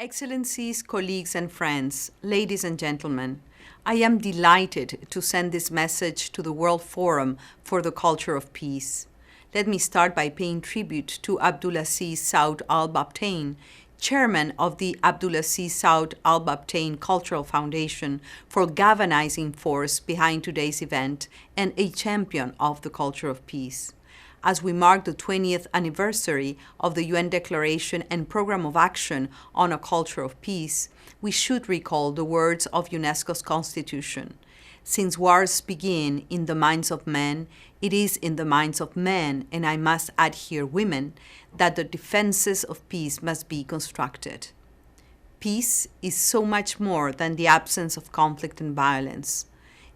Excellencies, colleagues and friends, ladies and gentlemen, I am delighted to send this message to the World Forum for the Culture of Peace. Let me start by paying tribute to Abdulaziz Saud Al-Babtain, chairman of the Abdulaziz Saud Al-Babtain Cultural Foundation, for galvanizing force behind today's event and a champion of the culture of peace. As we mark the 20th anniversary of the UN Declaration and Program of Action on a Culture of Peace, we should recall the words of UNESCO's Constitution. Since wars begin in the minds of men, it is in the minds of men, and I must add here women, that the defenses of peace must be constructed. Peace is so much more than the absence of conflict and violence.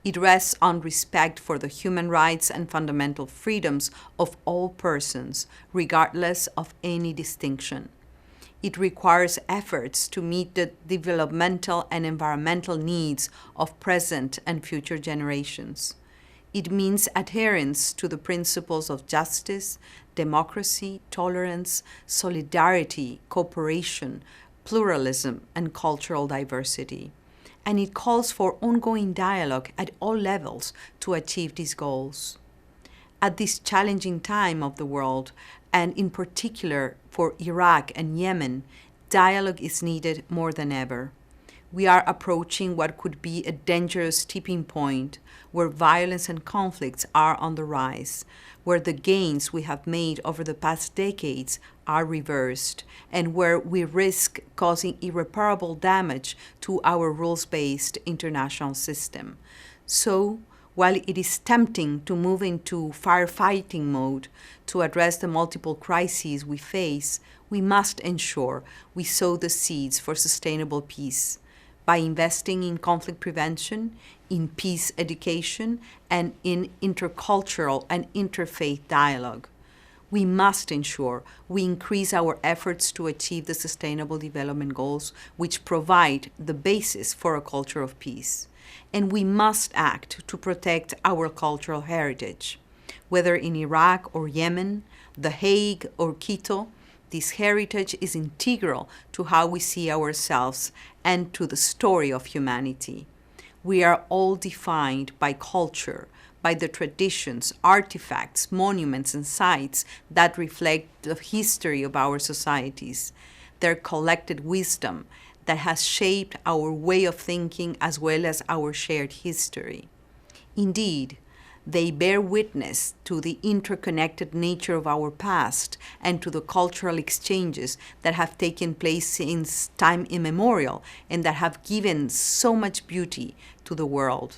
It rests on respect for the human rights and fundamental freedoms of all persons, regardless of any distinction. It requires efforts to meet the developmental and environmental needs of present and future generations. It means adherence to the principles of justice, democracy, tolerance, solidarity, cooperation, pluralism, and cultural diversity. And it calls for ongoing dialogue at all levels to achieve these goals. At this challenging time of the world, and in particular for Iraq and Yemen, dialogue is needed more than ever. We are approaching what could be a dangerous tipping point where violence and conflicts are on the rise, where the gains we have made over the past decades are reversed, and where we risk causing irreparable damage to our rules-based international system. So, while it is tempting to move into firefighting mode to address the multiple crises we face, we must ensure we sow the seeds for sustainable peace by investing in conflict prevention, in peace education, and in intercultural and interfaith dialogue. We must ensure we increase our efforts to achieve the Sustainable Development Goals, which provide the basis for a culture of peace. And we must act to protect our cultural heritage. Whether in Iraq or Yemen, The Hague or Quito, this heritage is integral to how we see ourselves and to the story of humanity. We are all defined by culture, by the traditions, artifacts, monuments, and sites that reflect the history of our societies, their collected wisdom that has shaped our way of thinking as well as our shared history. Indeed, they bear witness to the interconnected nature of our past and to the cultural exchanges that have taken place since time immemorial and that have given so much beauty to the world.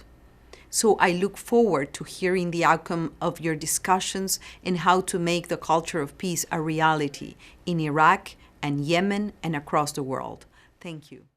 So I look forward to hearing the outcome of your discussions and how to make the culture of peace a reality in Iraq and Yemen and across the world. Thank you.